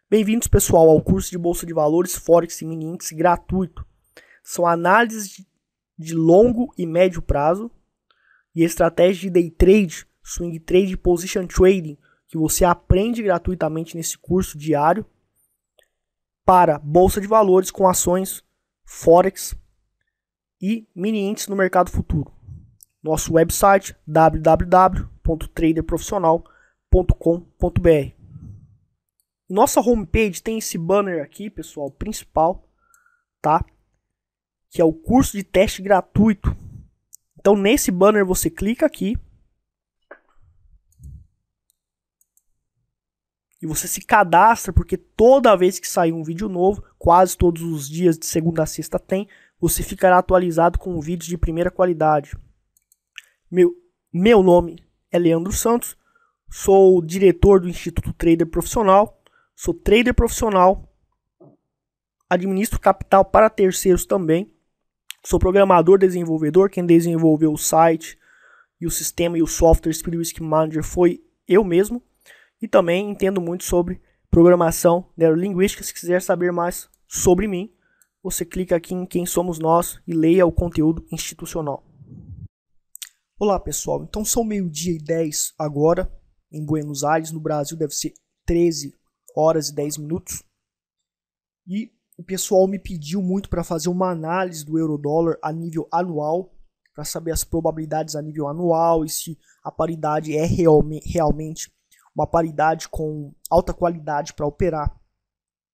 Bem-vindos, pessoal, ao curso de Bolsa de Valores, Forex e Mini Índice gratuito. São análises de longo e médio prazo e estratégias de day trade, swing trade e position trading que você aprende gratuitamente nesse curso diário para Bolsa de Valores com ações, Forex e Mini Índice no mercado futuro. Nosso website www.traderprofissional.com.br. Nossa homepage tem esse banner aqui, pessoal, principal, tá? Que é o curso de teste gratuito. Então, nesse banner você clica aqui e você se cadastra, porque toda vez que sair um vídeo novo, quase todos os dias de segunda a sexta tem, você ficará atualizado com vídeos de primeira qualidade. Meu nome é Leandro Santos, sou diretor do Instituto Trader Profissional, sou trader profissional, administro capital para terceiros também, sou programador, desenvolvedor, quem desenvolveu o site e o sistema e o software Speed Risk Manager foi eu mesmo, e também entendo muito sobre programação neurolinguística. Se quiser saber mais sobre mim, você clica aqui em Quem Somos Nós e leia o conteúdo institucional. Olá, pessoal, então são 12h10 agora em Buenos Aires, no Brasil deve ser 13h10. E o pessoal me pediu muito para fazer uma análise do euro-dólar a nível anual, para saber as probabilidades a nível anual e se a paridade é realmente uma paridade com alta qualidade para operar.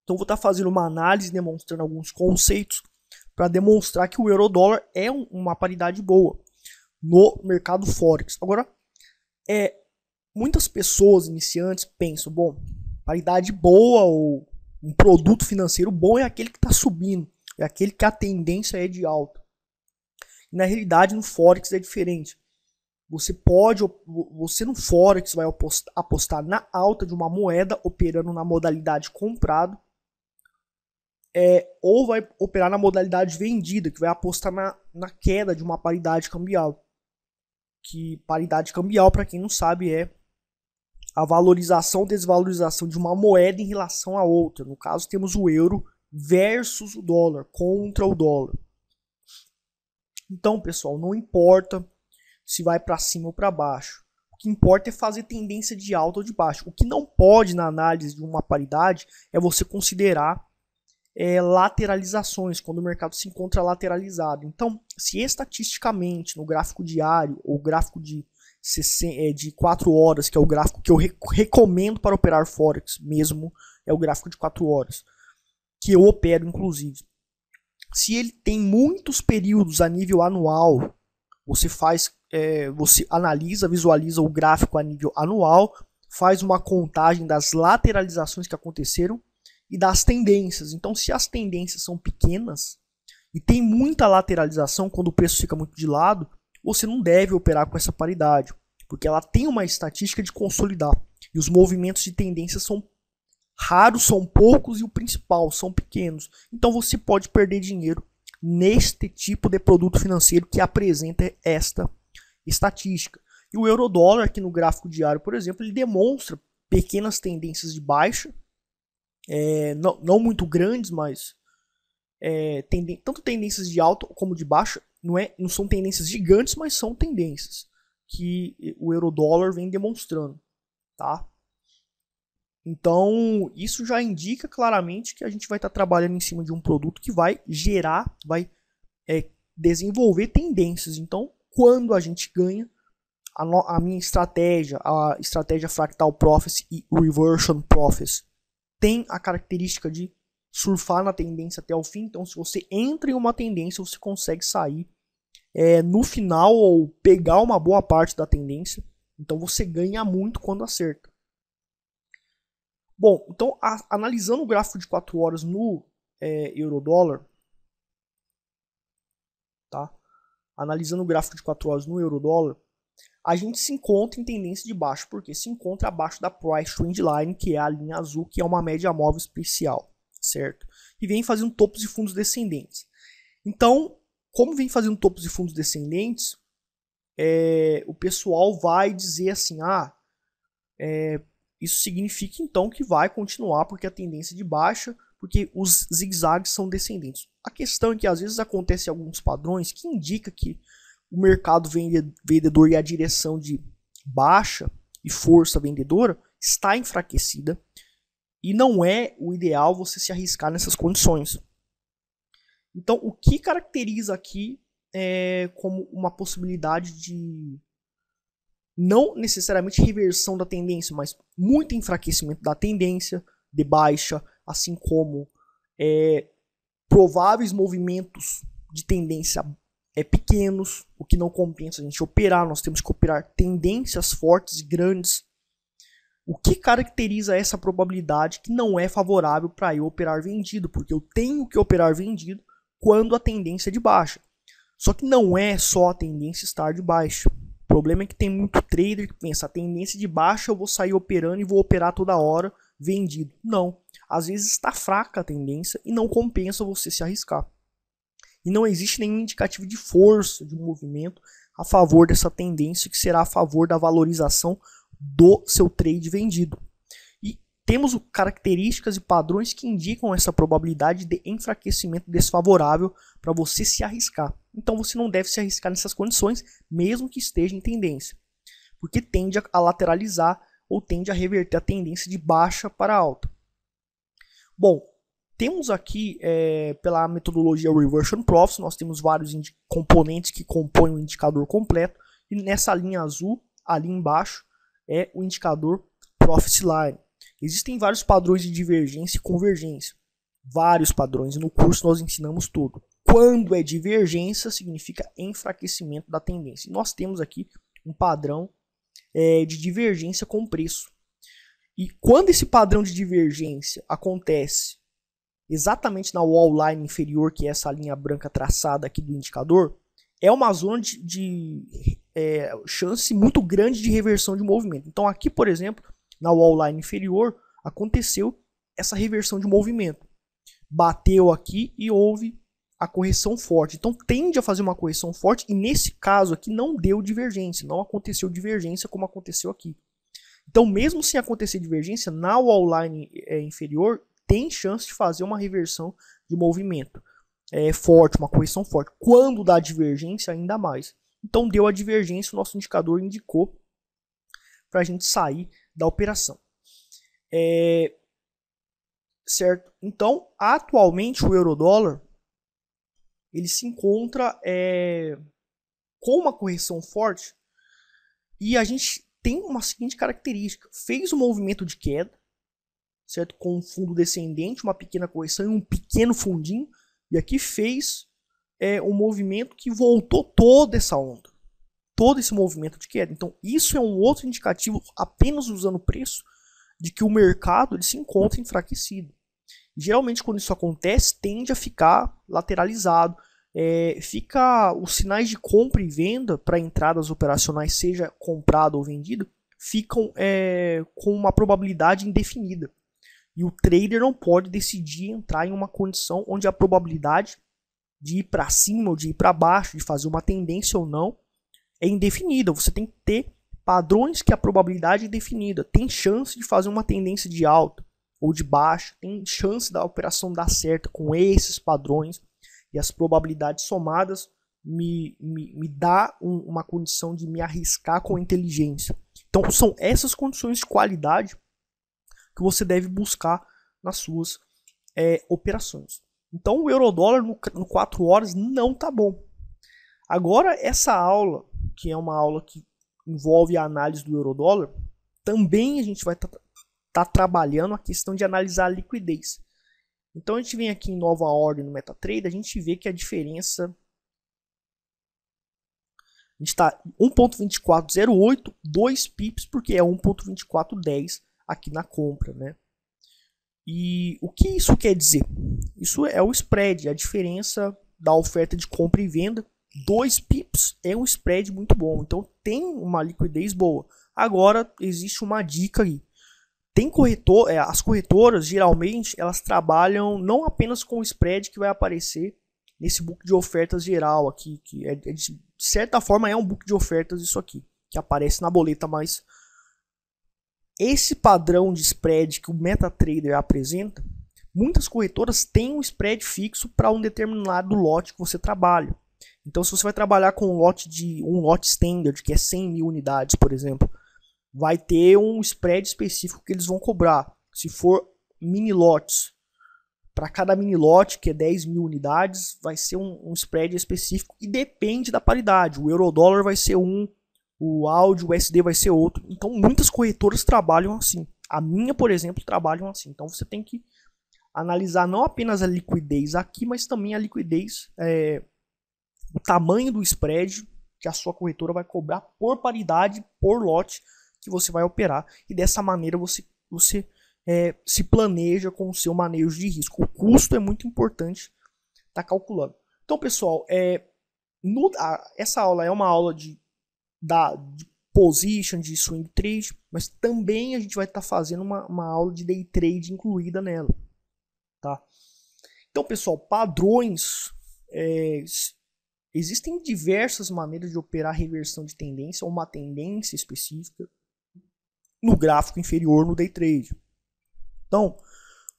Então vou estar fazendo uma análise, demonstrando alguns conceitos para demonstrar que o euro-dólar é uma paridade boa no mercado Forex. Agora, muitas pessoas iniciantes pensam, bom, paridade boa ou um produto financeiro bom é aquele que está subindo, é aquele que a tendência é de alta. E na realidade, no Forex é diferente. Você no Forex vai apostar na alta de uma moeda operando na modalidade comprado, ou vai operar na modalidade vendida, que vai apostar na queda de uma paridade cambial. Que paridade cambial, para quem não sabe, é a valorização ou desvalorização de uma moeda em relação a outra. No caso, temos o euro versus o dólar, contra o dólar. Então, pessoal, não importa se vai para cima ou para baixo. O que importa é fazer tendência de alta ou de baixo. O que não pode na análise de uma paridade é você considerar lateralizações, quando o mercado se encontra lateralizado. Então, se estatisticamente no gráfico diário ou gráfico de 4 horas, que é o gráfico que eu recomendo para operar Forex mesmo, é o gráfico de 4 horas, que eu opero inclusive. Se ele tem muitos períodos a nível anual, você analisa, visualiza o gráfico a nível anual, faz uma contagem das lateralizações que aconteceram e das tendências. Então, se as tendências são pequenas e tem muita lateralização, quando o preço fica muito de lado, você não deve operar com essa paridade, porque ela tem uma estatística de consolidar. E os movimentos de tendência são raros, são poucos e o principal, são pequenos. Então você pode perder dinheiro neste tipo de produto financeiro que apresenta esta estatística. E o euro-dólar aqui no gráfico diário, por exemplo, ele demonstra pequenas tendências de baixa, não muito grandes, mas tanto tendências de alta como de baixa. Não são tendências gigantes, mas são tendências que o euro-dólar vem demonstrando, tá? Então, isso já indica claramente que a gente vai estar trabalhando em cima de um produto que vai desenvolver tendências. Então, quando a gente ganha, a minha estratégia, a estratégia Fractal Prophecy e Reversion Prophecy, tem a característica de surfar na tendência até o fim. Então, se você entra em uma tendência, você consegue sair no final ou pegar uma boa parte da tendência. Então, você ganha muito quando acerta. Bom, então, analisando o gráfico de 4 horas no euro-dólar, tá? Analisando o gráfico de 4 horas no euro-dólar, a gente se encontra em tendência de baixo, porque se encontra abaixo da Price Trend Line, que é a linha azul, que é uma média móvel especial, certo? E vem fazendo topos e fundos descendentes. Então, como vem fazendo topos e fundos descendentes, o pessoal vai dizer assim, isso significa então que vai continuar porque a tendência é de baixa, porque os zigue-zagues são descendentes. A questão é que às vezes acontece alguns padrões que indicam que o mercado vendedor e a direção de baixa e força vendedora está enfraquecida e não é o ideal você se arriscar nessas condições. Então, o que caracteriza aqui como uma possibilidade de não necessariamente reversão da tendência, mas muito enfraquecimento da tendência de baixa, assim como prováveis movimentos de tendência pequenos, o que não compensa a gente operar. Nós temos que operar tendências fortes e grandes. O que caracteriza essa probabilidade que não é favorável para eu operar vendido, porque eu tenho que operar vendido quando a tendência é de baixa. Só que não é só a tendência estar de baixa. O problema é que tem muito trader que pensa, a tendência de baixa eu vou sair operando e vou operar toda hora vendido. Não. Às vezes está fraca a tendência e não compensa você se arriscar. E não existe nenhum indicativo de força de movimento a favor dessa tendência, que será a favor da valorização do seu trade vendido. E temos características e padrões que indicam essa probabilidade de enfraquecimento desfavorável para você se arriscar. Então você não deve se arriscar nessas condições, mesmo que esteja em tendência, porque tende a lateralizar ou tende a reverter a tendência de baixa para alta. Bom, temos aqui, pela metodologia Reversion Profits, nós temos vários componentes que compõem o indicador completo, e nessa linha azul, ali embaixo, é o indicador Profit Line. Existem vários padrões de divergência e convergência, vários padrões, e no curso nós ensinamos tudo. Quando é divergência, significa enfraquecimento da tendência. E nós temos aqui um padrão de divergência com preço. E quando esse padrão de divergência acontece exatamente na wall line inferior, que é essa linha branca traçada aqui do indicador, é uma zona de chance muito grande de reversão de movimento. Então aqui, por exemplo, na wall line inferior, aconteceu essa reversão de movimento. Bateu aqui e houve a correção forte. Então tende a fazer uma correção forte e nesse caso aqui não deu divergência, não aconteceu divergência como aconteceu aqui. Então mesmo sem acontecer divergência, na wall line inferior tem chance de fazer uma reversão de movimento forte, uma correção forte. Quando dá divergência, ainda mais. Então deu a divergência, o nosso indicador indicou para a gente sair da operação. Certo? Então, atualmente o euro-dólar ele se encontra com uma correção forte e a gente tem uma seguinte característica. Fez um movimento de queda, certo? Com um fundo descendente, uma pequena correção e um pequeno fundinho. E aqui fez um movimento que voltou toda essa onda. Todo esse movimento de queda. Então isso é um outro indicativo, apenas usando o preço, de que o mercado ele se encontra enfraquecido. Geralmente quando isso acontece, tende a ficar lateralizado. Fica os sinais de compra e venda para entradas operacionais, seja comprado ou vendido, ficam com uma probabilidade indefinida. E o trader não pode decidir entrar em uma condição onde a probabilidade de ir para cima ou de ir para baixo, de fazer uma tendência ou não, é indefinida. Você tem que ter padrões que a probabilidade é definida. Tem chance de fazer uma tendência de alta ou de baixa, tem chance da operação dar certo com esses padrões, e as probabilidades somadas me dá uma condição de me arriscar com inteligência. Então são essas condições de qualidade que você deve buscar nas suas operações. Então o euro-dólar no 4 horas não tá bom. Agora essa aula, que é uma aula que envolve a análise do euro-dólar, também a gente vai estar trabalhando a questão de analisar a liquidez. Então a gente vem aqui em nova ordem no MetaTrader, a gente vê que a diferença, a gente está 1.2408, 2 pips, porque é 1.2410 aqui na compra, né? E o que isso quer dizer? Isso é o spread, a diferença da oferta de compra e venda. 2 pips é um spread muito bom, então tem uma liquidez boa. Agora existe uma dica aí. Tem as corretoras geralmente elas trabalham não apenas com o spread que vai aparecer nesse book de ofertas geral aqui, que de certa forma é um book de ofertas isso aqui, que aparece na boleta, mas esse padrão de spread que o MetaTrader apresenta, muitas corretoras têm um spread fixo para um determinado lote que você trabalha. Então, se você vai trabalhar com um lote standard, que é 100 mil unidades, por exemplo, vai ter um spread específico que eles vão cobrar. Se for mini lotes, para cada mini lote, que é 10 mil unidades, vai ser um spread específico e depende da paridade. O euro-dólar vai ser um, o AUD, o USD vai ser outro. Então, muitas corretoras trabalham assim. A minha, por exemplo, trabalham assim. Então, você tem que analisar não apenas a liquidez aqui, mas também a liquidez, o tamanho do spread que a sua corretora vai cobrar por paridade, por lote que você vai operar. E dessa maneira você se planeja com o seu manejo de risco. O custo é muito importante estar calculando. Então, pessoal, essa aula é uma aula de position, de swing trade, mas também a gente vai estar fazendo uma aula de day trade incluída nela. Tá? Então, pessoal, padrões. Existem diversas maneiras de operar reversão de tendência ou uma tendência específica no gráfico inferior no day trade. Então,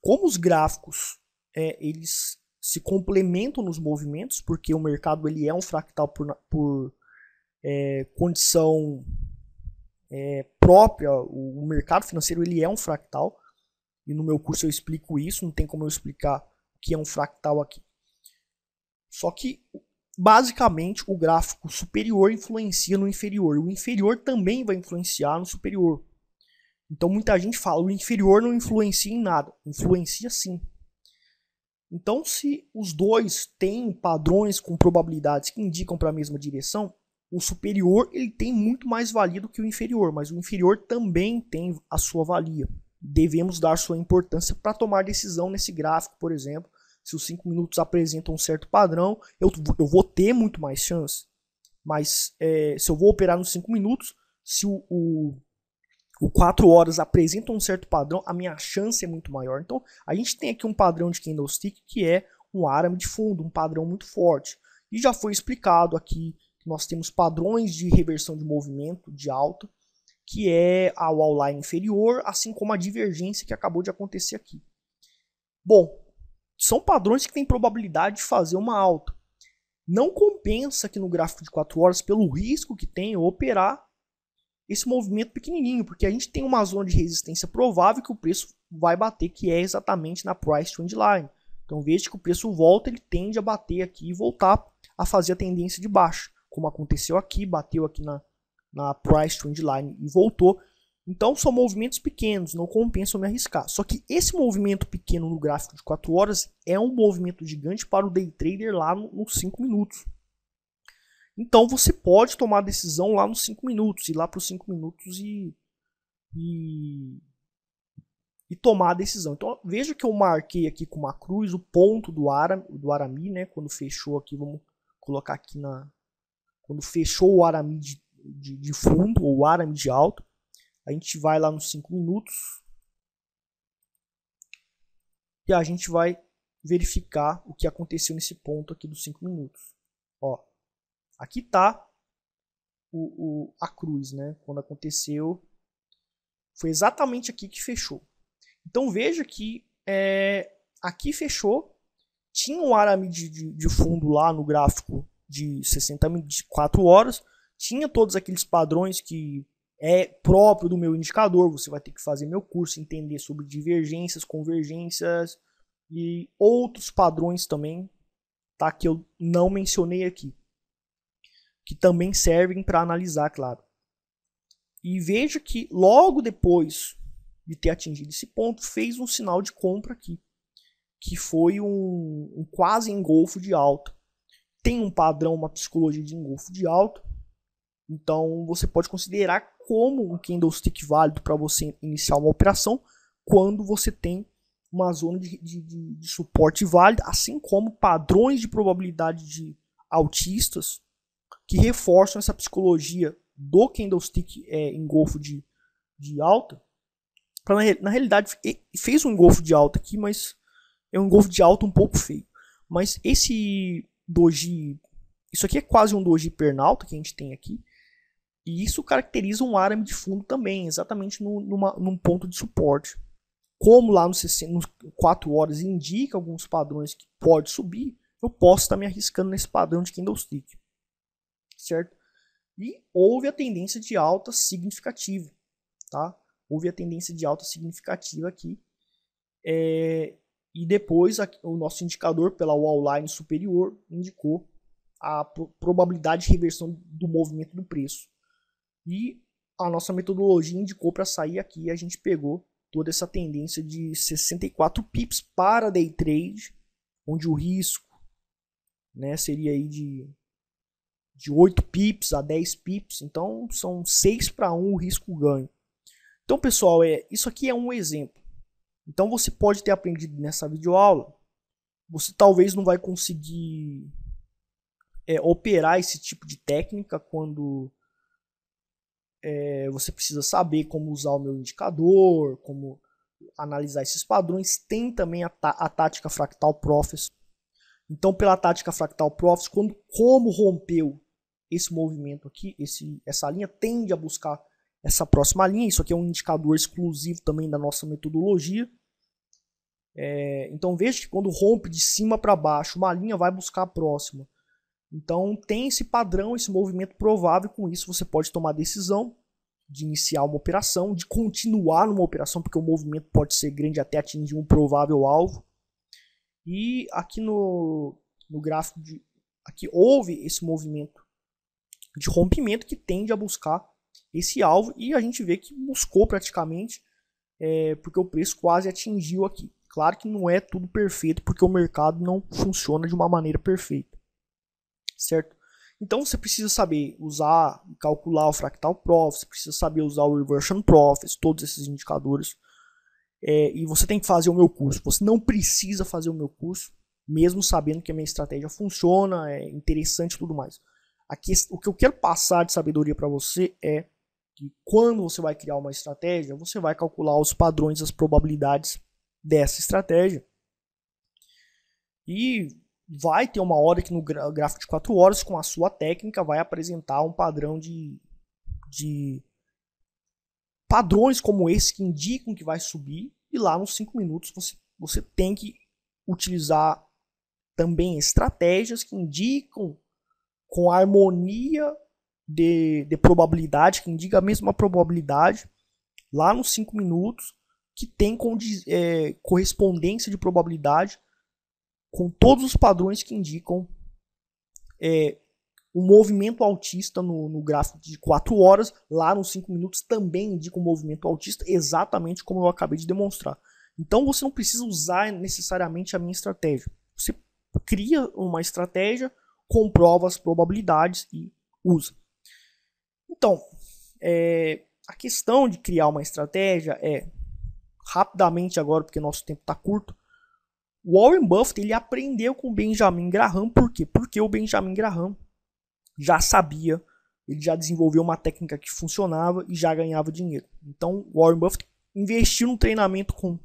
como os gráficos eles se complementam nos movimentos, porque o mercado ele é um fractal por condição própria, o mercado financeiro ele é um fractal, e no meu curso eu explico isso, não tem como eu explicar o que é um fractal aqui. Só que, basicamente, o gráfico superior influencia no inferior, o inferior também vai influenciar no superior. Então muita gente fala, o inferior não influencia em nada. Influencia sim. Então se os dois têm padrões com probabilidades que indicam para a mesma direção, o superior ele tem muito mais valia do que o inferior, mas o inferior também tem a sua valia. Devemos dar sua importância para tomar decisão nesse gráfico, por exemplo. Se os 5 minutos apresentam um certo padrão, eu vou ter muito mais chance. Mas se eu vou operar nos 5 minutos, se o 4 horas apresenta um certo padrão, a minha chance é muito maior. Então, a gente tem aqui um padrão de candlestick que é um arame de fundo, um padrão muito forte. E já foi explicado aqui que nós temos padrões de reversão de movimento de alta, que é a wall line inferior, assim como a divergência que acabou de acontecer aqui. Bom, são padrões que têm probabilidade de fazer uma alta. Não compensa aqui no gráfico de 4 horas, pelo risco que tem, operar esse movimento pequenininho, porque a gente tem uma zona de resistência provável que o preço vai bater, que é exatamente na price trend line. Então veja que o preço volta, ele tende a bater aqui e voltar a fazer a tendência de baixa, como aconteceu aqui, bateu aqui na price trend line e voltou. Então são movimentos pequenos, não compensa eu me arriscar. Só que esse movimento pequeno no gráfico de 4 horas é um movimento gigante para o day trader lá nos 5 minutos. Então você pode tomar a decisão lá nos 5 minutos, ir lá para os 5 minutos e tomar a decisão. Então veja que eu marquei aqui com uma cruz o ponto do Arami, né? Quando fechou aqui, vamos colocar aqui quando fechou o Arami de fundo, ou o Arami de alto, a gente vai lá nos 5 minutos e a gente vai verificar o que aconteceu nesse ponto aqui dos 5 minutos. Ó. Aqui está a cruz, né? Quando aconteceu, foi exatamente aqui que fechou. Então veja que aqui fechou, tinha um arame de fundo lá no gráfico de 4 horas, tinha todos aqueles padrões que é próprio do meu indicador. Você vai ter que fazer meu curso, entender sobre divergências, convergências e outros padrões também, tá? Que eu não mencionei aqui, que também servem para analisar, claro. E veja que logo depois de ter atingido esse ponto, fez um sinal de compra aqui, que foi um quase engolfo de alta. Tem um padrão, uma psicologia de engolfo de alta, então você pode considerar como um candlestick válido para você iniciar uma operação quando você tem uma zona de suporte válida, assim como padrões de probabilidade de altistas que reforçam essa psicologia do candlestick engolfo de alta. Na realidade, fez um engolfo de alta aqui, mas é um engolfo de alta um pouco feio. Mas esse doji, isso aqui é quase um doji pernalta que a gente tem aqui. E isso caracteriza um ARAM de fundo também, exatamente num ponto de suporte. Como lá no 4 horas indica alguns padrões que pode subir, eu posso estar me arriscando nesse padrão de candlestick, certo? E houve a tendência de alta significativa, tá? Houve a tendência de alta significativa aqui. E depois o nosso indicador pela wall line superior indicou a probabilidade de reversão do movimento do preço. E a nossa metodologia indicou para sair aqui, a gente pegou toda essa tendência de 64 pips para day trade, onde o risco, né, seria aí de 8 pips a 10 pips, então são 6 para 1 o risco ganho. Então, pessoal, isso aqui é um exemplo. Então você pode ter aprendido nessa videoaula, você talvez não vai conseguir operar esse tipo de técnica quando você precisa saber como usar o meu indicador, como analisar esses padrões. Tem também a tática Fractal Profits. Então, pela tática Fractal Profits, como rompeu esse movimento aqui, essa linha tende a buscar essa próxima linha. Isso aqui é um indicador exclusivo também da nossa metodologia. Então veja que quando rompe de cima para baixo, uma linha vai buscar a próxima. Então tem esse padrão, esse movimento provável. Com isso você pode tomar a decisão de iniciar uma operação, de continuar numa operação, porque o movimento pode ser grande até atingir um provável alvo. E aqui no gráfico aqui houve esse movimento de rompimento que tende a buscar esse alvo, e a gente vê que buscou praticamente, porque o preço quase atingiu aqui. Claro que não é tudo perfeito, porque o mercado não funciona de uma maneira perfeita, certo? Então você precisa saber usar, calcular o Fractal Profit, você precisa saber usar o Reversion Profits, todos esses indicadores. E você tem que fazer o meu curso. Você não precisa fazer o meu curso, mesmo sabendo que a minha estratégia funciona, é interessante e tudo mais. Aqui, o que eu quero passar de sabedoria para você é que quando você vai criar uma estratégia, você vai calcular os padrões, as probabilidades dessa estratégia. E vai ter uma hora que no gráfico de 4 horas, com a sua técnica, vai apresentar um padrão de padrões como esse que indicam que vai subir, e lá nos 5 minutos você tem que utilizar também estratégias que indicam com a harmonia de probabilidade, que indica a mesma probabilidade lá nos 5 minutos, que tem correspondência de probabilidade com todos os padrões que indicam o movimento altista no gráfico de 4 horas, lá nos 5 minutos também indica um movimento altista, exatamente como eu acabei de demonstrar. Então você não precisa usar necessariamente a minha estratégia. Você cria uma estratégia, comprova as probabilidades e usa. Então, a questão de criar uma estratégia rapidamente agora, porque nosso tempo está curto, o Warren Buffett ele aprendeu com o Benjamin Graham. Por quê? Porque o Benjamin Graham já sabia, ele já desenvolveu uma técnica que funcionava e já ganhava dinheiro. Então, o Warren Buffett investiu no treinamento com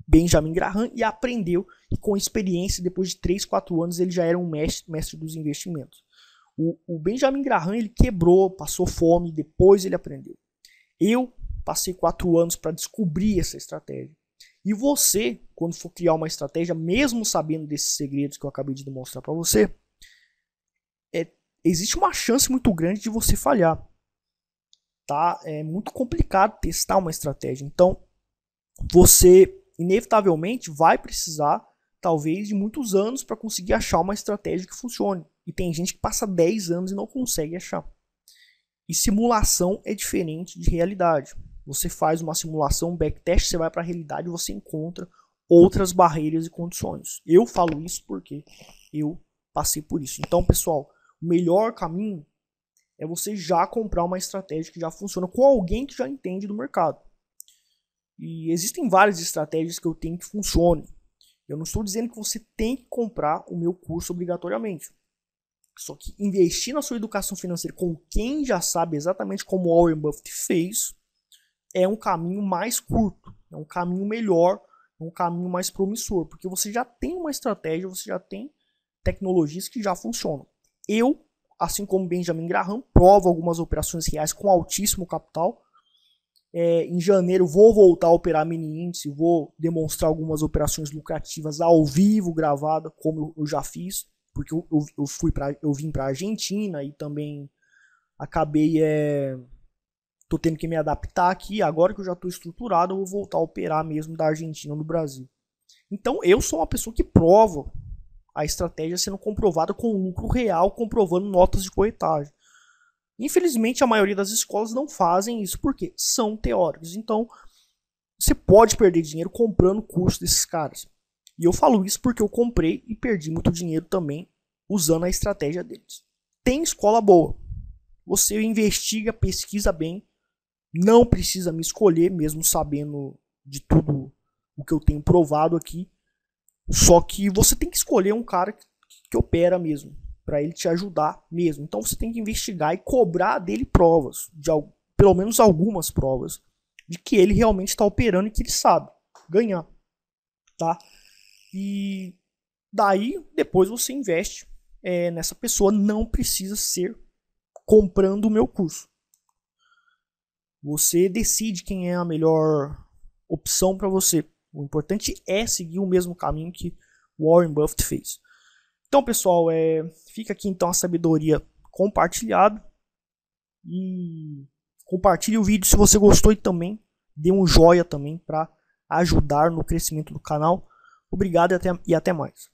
Benjamin Graham e aprendeu, e com experiência, depois de 3, 4 anos, ele já era um mestre dos investimentos. O Benjamin Graham ele quebrou, passou fome, depois ele aprendeu. Eu passei 4 anos para descobrir essa estratégia. E você, quando for criar uma estratégia, mesmo sabendo desses segredos que eu acabei de demonstrar para você, existe uma chance muito grande de você falhar. Tá? É muito complicado testar uma estratégia. Então, você inevitavelmente vai precisar, talvez, de muitos anos para conseguir achar uma estratégia que funcione. E tem gente que passa 10 anos e não consegue achar. E simulação é diferente de realidade. Você faz uma simulação, um backtest, você vai para a realidade e você encontra outras barreiras e condições. Eu falo isso porque eu passei por isso. Então, pessoal, o melhor caminho é você já comprar uma estratégia que já funciona com alguém que já entende do mercado. E existem várias estratégias que eu tenho que funcionem. Eu não estou dizendo que você tem que comprar o meu curso obrigatoriamente. Só que investir na sua educação financeira com quem já sabe exatamente como o Warren Buffett fez é um caminho mais curto, é um caminho melhor, é um caminho mais promissor, porque você já tem uma estratégia, você já tem tecnologias que já funcionam. Eu assim como Benjamin Graham, provo algumas operações reais com altíssimo capital. Em janeiro vou voltar a operar mini índice, vou demonstrar algumas operações lucrativas ao vivo, gravada, como eu já fiz, porque eu vim para a Argentina e também acabei tô tendo que me adaptar aqui. Agora que eu já estou estruturado, eu vou voltar a operar mesmo da Argentina no Brasil. Então eu sou uma pessoa que prova a estratégia sendo comprovada com lucro real, comprovando notas de corretagem. Infelizmente a maioria das escolas não fazem isso porque são teóricos. Então você pode perder dinheiro comprando o curso desses caras. E eu falo isso porque eu comprei e perdi muito dinheiro também usando a estratégia deles. Tem escola boa. Você investiga, pesquisa bem. Não precisa me escolher, mesmo sabendo de tudo o que eu tenho provado aqui. Só que você tem que escolher um cara que opera mesmo, para ele te ajudar mesmo. Então você tem que investigar e cobrar dele provas, pelo menos algumas provas, de que ele realmente está operando e que ele sabe ganhar, tá? E daí depois você investe nessa pessoa. Não precisa ser comprando o meu curso. Você decide quem é a melhor opção para você. O importante é seguir o mesmo caminho que Warren Buffett fez. Então, pessoal, fica aqui então a sabedoria compartilhada. E compartilhe o vídeo se você gostou e também dê um joinha também para ajudar no crescimento do canal. Obrigado e até mais.